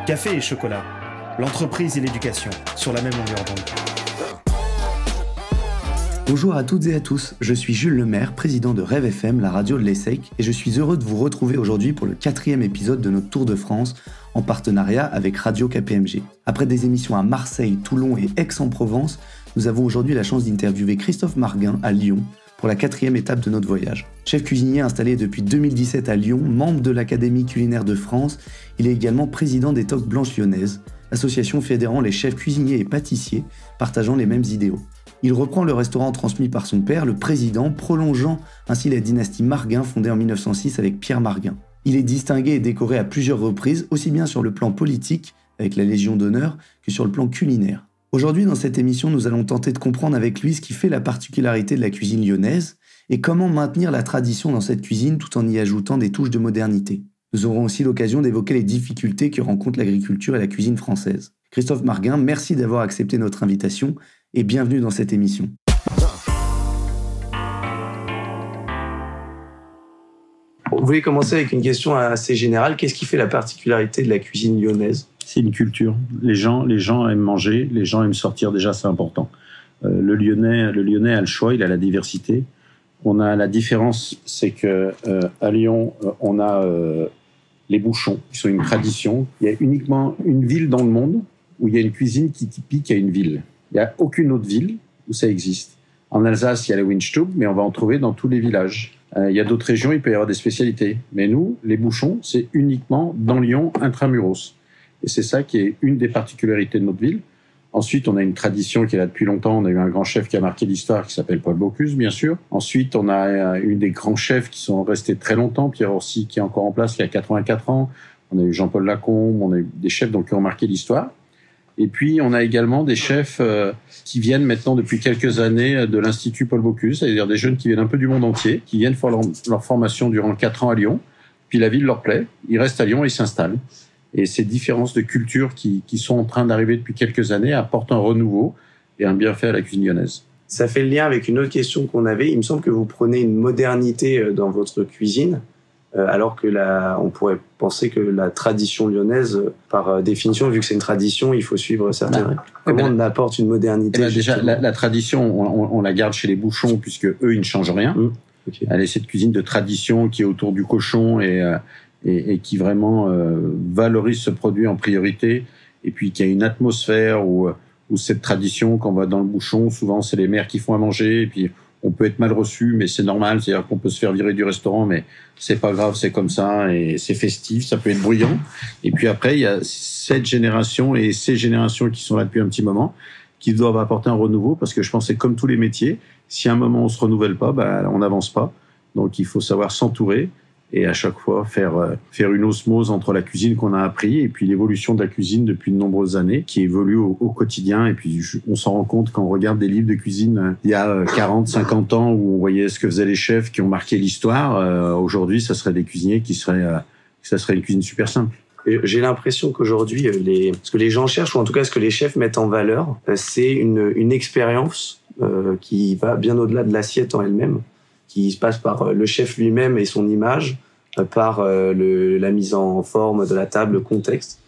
Café et chocolat, l'entreprise et l'éducation, sur la même longueur d'onde. Bonjour à toutes et à tous, je suis Jules Lemaire, président de Rêve FM, la radio de l'ESSEC, et je suis heureux de vous retrouver aujourd'hui pour le 4e épisode de notre Tour de France, en partenariat avec Radio KPMG. Après des émissions à Marseille, Toulon et Aix-en-Provence, nous avons aujourd'hui la chance d'interviewer Christophe Marguin à Lyon, pour la 4e étape de notre voyage. Chef cuisinier installé depuis 2017 à Lyon, membre de l'Académie culinaire de France, il est également président des Toques Blanches Lyonnaises, association fédérant les chefs cuisiniers et pâtissiers partageant les mêmes idéaux. Il reprend le restaurant transmis par son père, le président, prolongeant ainsi la dynastie Marguin fondée en 1906 avec Pierre Marguin. Il est distingué et décoré à plusieurs reprises, aussi bien sur le plan politique, avec la Légion d'honneur, que sur le plan culinaire. Aujourd'hui, dans cette émission, nous allons tenter de comprendre avec lui ce qui fait la particularité de la cuisine lyonnaise et comment maintenir la tradition dans cette cuisine tout en y ajoutant des touches de modernité. Nous aurons aussi l'occasion d'évoquer les difficultés que rencontrent l'agriculture et la cuisine française. Christophe Marguin, merci d'avoir accepté notre invitation et bienvenue dans cette émission. Vous voulez commencer avec une question assez générale. Qu'est-ce qui fait la particularité de la cuisine lyonnaise ? C'est une culture. Les gens aiment manger, les gens aiment sortir, déjà c'est important. Le Lyonnais a le choix, il a la diversité. On a la différence, c'est que à Lyon, on a les bouchons, qui sont une tradition. Il y a uniquement une ville dans le monde où il y a une cuisine qui est typique à une ville. Il n'y a aucune autre ville où ça existe. En Alsace, il y a la Windstube, mais on va en trouver dans tous les villages. Il y a d'autres régions, il peut y avoir des spécialités. Mais nous, les bouchons, c'est uniquement dans Lyon, intramuros. Et c'est ça qui est une des particularités de notre ville. Ensuite, on a une tradition qui est là depuis longtemps. On a eu un grand chef qui a marqué l'histoire, qui s'appelle Paul Bocuse, bien sûr. Ensuite, on a eu des grands chefs qui sont restés très longtemps. Pierre Orsi, qui est encore en place, qui a 84 ans. On a eu Jean-Paul Lacombe. On a eu des chefs qui ont marqué l'histoire. Et puis, on a également des chefs qui viennent maintenant depuis quelques années de l'Institut Paul Bocuse, c'est-à-dire des jeunes qui viennent un peu du monde entier, qui viennent faire leur formation durant 4 ans à Lyon. Puis la ville leur plaît. Ils restent à Lyon et ils s'installent. Et ces différences de culture qui sont en train d'arriver depuis quelques années apportent un renouveau et un bienfait à la cuisine lyonnaise. Ça fait le lien avec une autre question qu'on avait. Il me semble que vous prenez une modernité dans votre cuisine, alors que on pourrait penser que la tradition lyonnaise, par définition, vu que c'est une tradition, il faut suivre certaines règles. Comment on apporte une modernité ? Déjà, la tradition, on la garde chez les bouchons, puisque eux, ils ne changent rien. Okay. Elle est cette cuisine de tradition qui est autour du cochon et qui vraiment valorise ce produit en priorité, et puis qui a une atmosphère où cette tradition, quand on va dans le bouchon, souvent c'est les mères qui font à manger, et puis on peut être mal reçu, mais c'est normal, c'est-à-dire qu'on peut se faire virer du restaurant, mais c'est pas grave, c'est comme ça, et c'est festif, ça peut être bruyant. Et puis après, il y a cette génération et ces générations qui sont là depuis un petit moment, qui doivent apporter un renouveau, parce que je pense que c'est comme tous les métiers, si à un moment on se renouvelle pas, on n'avance pas. Donc il faut savoir s'entourer, et à chaque fois faire une osmose entre la cuisine qu'on a appris et puis l'évolution de la cuisine depuis de nombreuses années qui évolue au quotidien. Et puis on s'en rend compte quand on regarde des livres de cuisine il y a 40, 50 ans où on voyait ce que faisaient les chefs qui ont marqué l'histoire. Aujourd'hui, ça serait des cuisiniers ça serait une cuisine super simple. J'ai l'impression qu'aujourd'hui, ce que les gens cherchent, ou en tout cas ce que les chefs mettent en valeur, c'est une expérience qui va bien au-delà de l'assiette en elle-même, qui se passe par le chef lui-même et son image, par la mise en forme de la table, le contexte.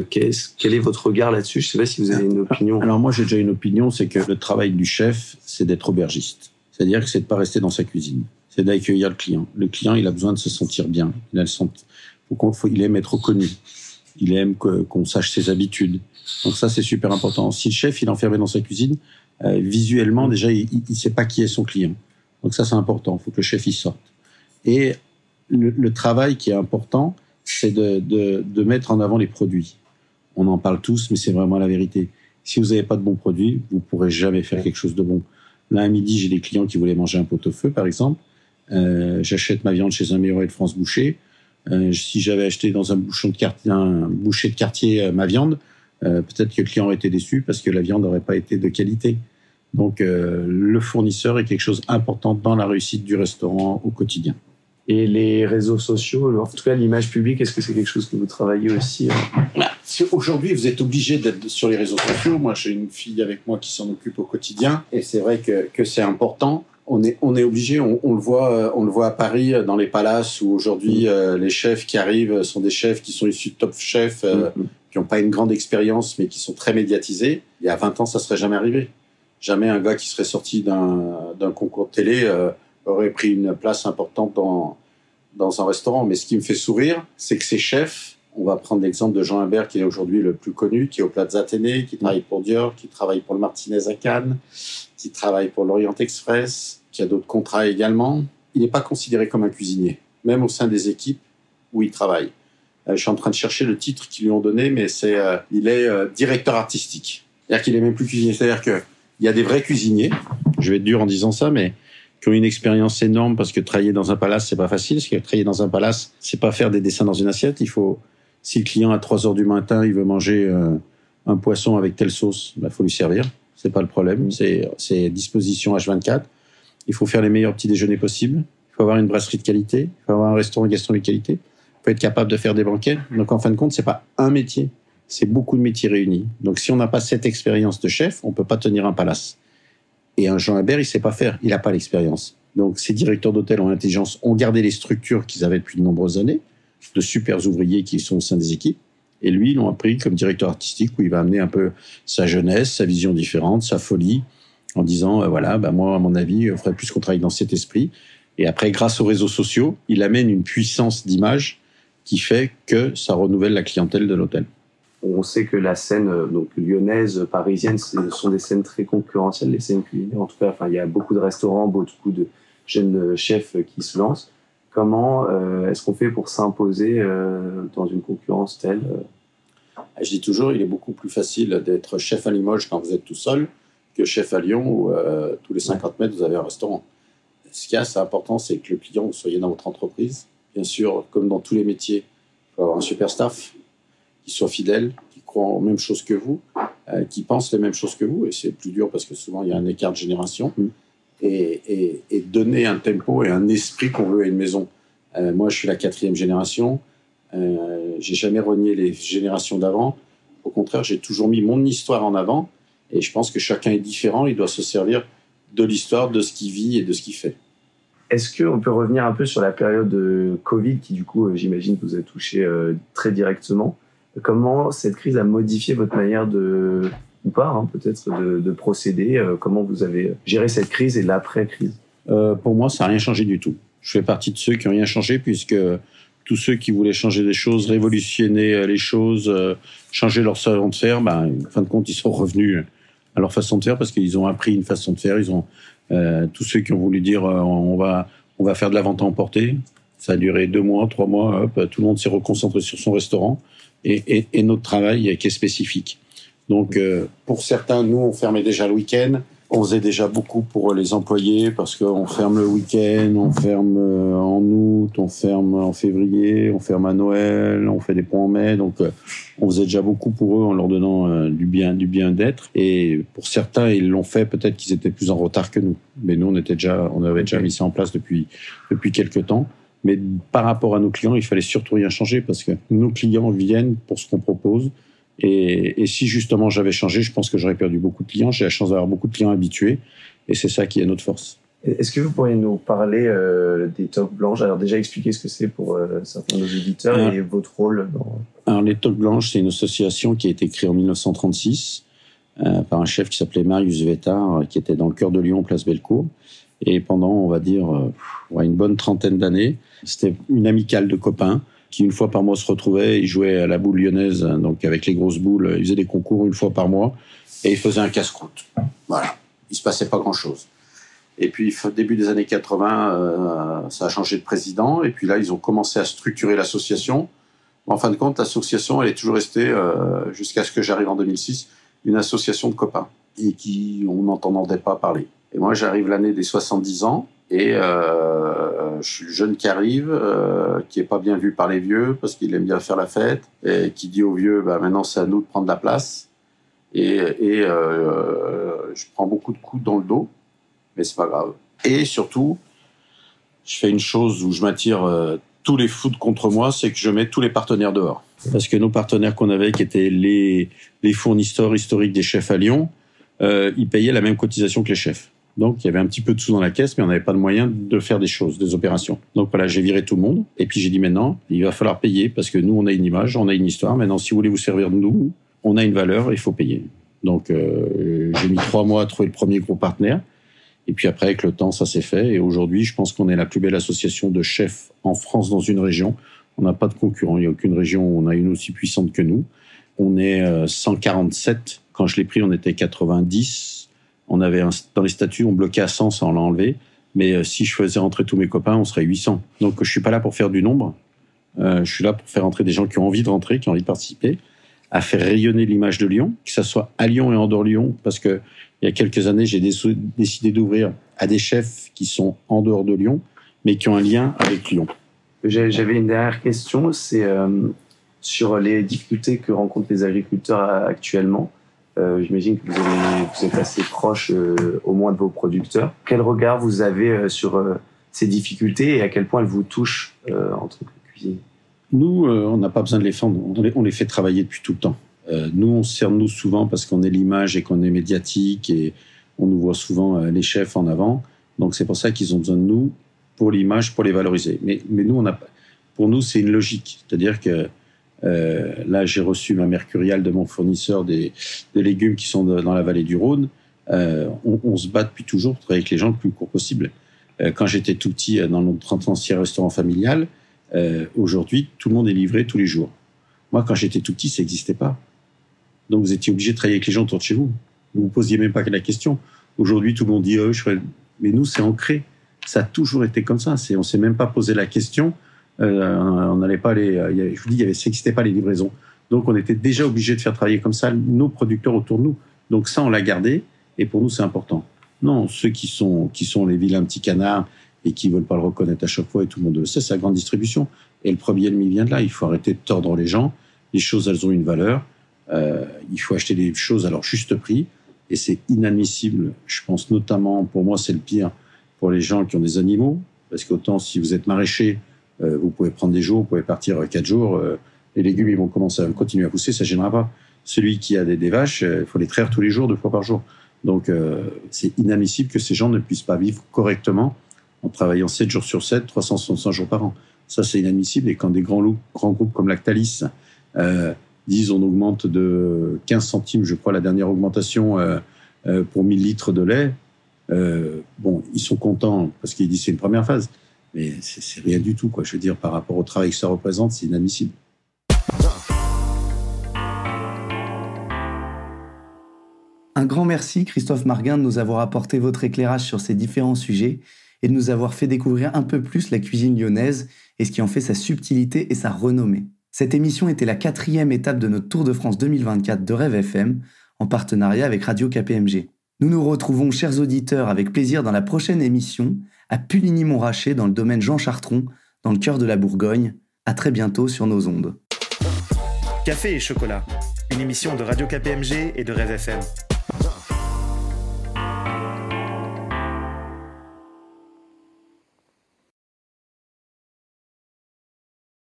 Quel est votre regard là-dessus ? Je ne sais pas si vous avez une opinion. Alors moi, j'ai déjà une opinion, c'est que le travail du chef, c'est d'être aubergiste. C'est-à-dire que c'est de ne pas rester dans sa cuisine. C'est d'accueillir le client. Le client, il a besoin de se sentir bien. Il aime être reconnu. Il aime qu'on sache ses habitudes. Donc ça, c'est super important. Si le chef, il est enfermé dans sa cuisine, visuellement, déjà, il ne sait pas qui est son client. Donc ça, c'est important. Il faut que le chef y sorte. Et le travail qui est important, c'est de mettre en avant les produits. On en parle tous, mais c'est vraiment la vérité. Si vous n'avez pas de bons produits, vous ne pourrez jamais faire quelque chose de bon. Là, à midi, j'ai des clients qui voulaient manger un pot-au-feu, par exemple. J'achète ma viande chez un meilleur de France boucher. Si j'avais acheté dans un boucher de quartier ma viande, peut-être que le client aurait été déçu parce que la viande n'aurait pas été de qualité. Donc, le fournisseur est quelque chose d'important dans la réussite du restaurant au quotidien. Et les réseaux sociaux, en tout cas l'image publique, est-ce que c'est quelque chose que vous travaillez aussi Aujourd'hui, vous êtes obligé d'être sur les réseaux sociaux. Moi, j'ai une fille avec moi qui s'en occupe au quotidien. Et c'est vrai que c'est important. On est obligé, on le voit à Paris, dans les palaces, où aujourd'hui, les chefs qui arrivent sont des chefs qui sont issus de Top Chef, qui n'ont pas une grande expérience, mais qui sont très médiatisés. Il y a 20 ans, ça serait jamais arrivé. Jamais un gars qui serait sorti d'un concours de télé aurait pris une place importante dans un restaurant. Mais ce qui me fait sourire, c'est que ces chefs, on va prendre l'exemple de Jean Imbert, qui est aujourd'hui le plus connu, qui est au Plaza Athénée, qui travaille pour Dior, qui travaille pour le Martinez à Cannes, qui travaille pour l'Orient Express, qui a d'autres contrats également. Il n'est pas considéré comme un cuisinier, même au sein des équipes où il travaille. Je suis en train de chercher le titre qu'ils lui ont donné, mais il est directeur artistique. C'est-à-dire qu'il est même plus cuisinier. C'est-à-dire qu'il y a des vrais cuisiniers, je vais être dur en disant ça, mais qui ont une expérience énorme, parce que travailler dans un palace, c'est pas facile. Parce que travailler dans un palace, c'est pas faire des dessins dans une assiette. Si le client à 3h du matin, il veut manger un poisson avec telle sauce, faut lui servir. C'est pas le problème. C'est disposition H24. Il faut faire les meilleurs petits déjeuners possibles. Il faut avoir une brasserie de qualité. Il faut avoir un restaurant gastronomique de qualité. Il faut être capable de faire des banquets. Donc, en fin de compte, c'est pas un métier. C'est beaucoup de métiers réunis. Donc, si on n'a pas cette expérience de chef, on peut pas tenir un palace. Et un Jean Imbert, il sait pas faire. Il a pas l'expérience. Donc, ces directeurs d'hôtel en intelligence ont gardé les structures qu'ils avaient depuis de nombreuses années, de super ouvriers qui sont au sein des équipes. Et lui, ils l'ont appris comme directeur artistique, où il va amener un peu sa jeunesse, sa vision différente, sa folie, en disant, moi, à mon avis, il faudrait plus qu'on travaille dans cet esprit. Et après, grâce aux réseaux sociaux, il amène une puissance d'image qui fait que ça renouvelle la clientèle de l'hôtel. On sait que la scène lyonnaise, parisienne, ce sont des scènes très concurrentielles, les scènes culinaires. En tout cas, il y a beaucoup de restaurants, beaucoup de jeunes chefs qui se lancent. Comment est-ce qu'on fait pour s'imposer dans une concurrence telle Je dis toujours, il est beaucoup plus facile d'être chef à Limoges quand vous êtes tout seul que chef à Lyon où tous les 50 mètres, vous avez un restaurant. Ce qu'il y a, c'est important, c'est que le client, vous soyez dans votre entreprise. Bien sûr, comme dans tous les métiers, il faut avoir un super staff qui soit fidèle, qui croit aux mêmes choses que vous, qui pense les mêmes choses que vous. Et c'est plus dur parce que souvent, il y a un écart de génération. Et donner un tempo et un esprit qu'on veut à une maison. Moi, je suis la 4e génération. J'ai jamais renié les générations d'avant. Au contraire, j'ai toujours mis mon histoire en avant. Et je pense que chacun est différent. Il doit se servir de l'histoire, de ce qu'il vit et de ce qu'il fait. Est-ce qu'on peut revenir un peu sur la période de Covid qui, du coup, j'imagine que vous a touché très directement. Comment cette crise a modifié votre manière ou pas, peut-être, de procéder? Comment vous avez géré cette crise et l'après-crise? Pour moi, ça n'a rien changé du tout. Je fais partie de ceux qui n'ont rien changé, puisque tous ceux qui voulaient changer des choses, révolutionner les choses, changer leur façon de faire, en fin de compte, ils sont revenus à leur façon de faire, parce qu'ils ont appris une façon de faire. Ils ont tous ceux qui ont voulu dire on va faire de la vente à emporter. Ça a duré 2 mois, 3 mois, hop, tout le monde s'est reconcentré sur son restaurant et notre travail qui est spécifique. Donc, pour certains, nous, on fermait déjà le week-end. On faisait déjà beaucoup pour les employés parce qu'on ferme le week-end, on ferme en août, on ferme en février, on ferme à Noël, on fait des ponts en mai. Donc, on faisait déjà beaucoup pour eux en leur donnant du bien-d'être. Et pour certains, ils l'ont fait peut-être qu'ils étaient plus en retard que nous. Mais nous, on avait déjà mis ça en place depuis quelques temps. Mais par rapport à nos clients, il fallait surtout rien changer parce que nos clients viennent pour ce qu'on propose. Et si justement j'avais changé, je pense que j'aurais perdu beaucoup de clients. J'ai la chance d'avoir beaucoup de clients habitués. Et c'est ça qui est notre force. Est-ce que vous pourriez nous parler des toques blanches? Alors déjà expliquer ce que c'est pour certains de nos éditeurs et votre rôle dans... Alors les toques blanches, c'est une association qui a été créée en 1936 par un chef qui s'appelait Marius Vétard, qui était dans le cœur de Lyon, place Bellecour. Et pendant, on va dire, une bonne 30aine d'années, c'était une amicale de copains qui, une fois par mois, se retrouvaient. Ils jouaient à la boule lyonnaise, donc avec les grosses boules. Ils faisaient des concours une fois par mois et ils faisaient un casse-croûte. Voilà. Il se passait pas grand-chose. Et puis, début des années 80, ça a changé de président. Et puis là, ils ont commencé à structurer l'association. En fin de compte, l'association, elle est toujours restée, jusqu'à ce que j'arrive en 2006, une association de copains et on n'entendait pas parler. Et moi, j'arrive l'année des 70 ans et je suis le jeune qui arrive, qui est pas bien vu par les vieux parce qu'il aime bien faire la fête et qui dit aux vieux, maintenant c'est à nous de prendre la place. Et je prends beaucoup de coups dans le dos, mais c'est pas grave. Et surtout, je fais une chose où je m'attire tous les foot contre moi, c'est que je mets tous les partenaires dehors. Parce que nos partenaires qu'on avait, qui étaient les fournisseurs historiques des chefs à Lyon, ils payaient la même cotisation que les chefs. Donc, il y avait un petit peu de sous dans la caisse, mais on n'avait pas de moyens de faire des choses, des opérations. Donc voilà, j'ai viré tout le monde. Et puis j'ai dit maintenant, il va falloir payer parce que nous, on a une image, on a une histoire. Maintenant, si vous voulez vous servir de nous, on a une valeur, il faut payer. Donc j'ai mis 3 mois à trouver le premier gros partenaire. Et puis après, avec le temps, ça s'est fait. Et aujourd'hui, je pense qu'on est la plus belle association de chefs en France dans une région. On n'a pas de concurrent. Il n'y a aucune région où on a une aussi puissante que nous. On est 147. Quand je l'ai pris, on était 90. On avait dans les statuts, on bloquait à 100, ça on l'a enlevé. Mais si je faisais rentrer tous mes copains, on serait 800. Donc je suis pas là pour faire du nombre. Je suis là pour faire rentrer des gens qui ont envie de rentrer, qui ont envie de participer, à faire rayonner l'image de Lyon, que ça soit à Lyon et en dehors de Lyon. Parce que il y a quelques années, j'ai décidé d'ouvrir à des chefs qui sont en dehors de Lyon, mais qui ont un lien avec Lyon. J'avais une dernière question, c'est sur les difficultés que rencontrent les agriculteurs actuellement. J'imagine que vous êtes assez proche au moins de vos producteurs. Quel regard vous avez sur ces difficultés et à quel point elles vous touchent en tant que cuisinier? Nous, on n'a pas besoin de les fendre. On les fait travailler depuis tout le temps. Nous, on se sert de nous souvent parce qu'on est l'image et qu'on est médiatique et on nous voit souvent les chefs en avant. Donc c'est pour ça qu'ils ont besoin de nous pour l'image, pour les valoriser. Mais nous, pour nous, c'est une logique. C'est-à-dire que là, j'ai reçu ma mercuriale de mon fournisseur des légumes qui sont dans la vallée du Rhône. On se bat depuis toujours pour travailler avec les gens le plus court possible. Quand j'étais tout petit dans notre ancien restaurant familial, aujourd'hui, tout le monde est livré tous les jours. Moi, quand j'étais tout petit, ça n'existait pas. Donc, vous étiez obligé de travailler avec les gens autour de chez vous. Vous ne vous posiez même pas la question. Aujourd'hui, tout le monde dit mais nous, c'est ancré. Ça a toujours été comme ça. On ne s'est même pas posé la question. On n'allait pas je vous dis, ça n'existait pas les livraisons. Donc, on était déjà obligé de faire travailler comme ça nos producteurs autour de nous. Donc, ça, on l'a gardé. Et pour nous, c'est important. Non, ceux qui sont les vilains petits canards et qui veulent pas le reconnaître à chaque fois, et tout le monde le sait, c'est la grande distribution. Et le premier ennemi vient de là. Il faut arrêter de tordre les gens. Les choses, elles ont une valeur. Il faut acheter des choses à leur juste prix. Et c'est inadmissible. Je pense notamment, pour moi, c'est le pire pour les gens qui ont des animaux. Parce qu'autant, si vous êtes maraîcher, vous pouvez prendre des jours, vous pouvez partir 4 jours. Les légumes, ils vont continuer à pousser, ça ne gênera pas. Celui qui a des vaches, il faut les traire tous les jours, 2 fois par jour. Donc, c'est inadmissible que ces gens ne puissent pas vivre correctement en travaillant 7 jours sur 7, 365 jours par an. Ça, c'est inadmissible. Et quand des grands groupes comme Lactalis disent on augmente de 15 centimes, je crois, la dernière augmentation pour 1000 litres de lait, ils sont contents parce qu'ils disent c'est une première phase. Mais c'est rien du tout, quoi. Je veux dire, par rapport au travail que ça représente, c'est inadmissible. Un grand merci, Christophe Marguin, de nous avoir apporté votre éclairage sur ces différents sujets et de nous avoir fait découvrir un peu plus la cuisine lyonnaise et ce qui en fait sa subtilité et sa renommée. Cette émission était la 4e étape de notre Tour de France 2024 de Rêve FM, en partenariat avec Radio KPMG. Nous nous retrouvons, chers auditeurs, avec plaisir dans la prochaine émission, à Puligny-Montrachet, dans le domaine Jean Chartron, dans le cœur de la Bourgogne. À très bientôt sur nos ondes. Café et chocolat, une émission de Radio KPMG et de Rêve FM.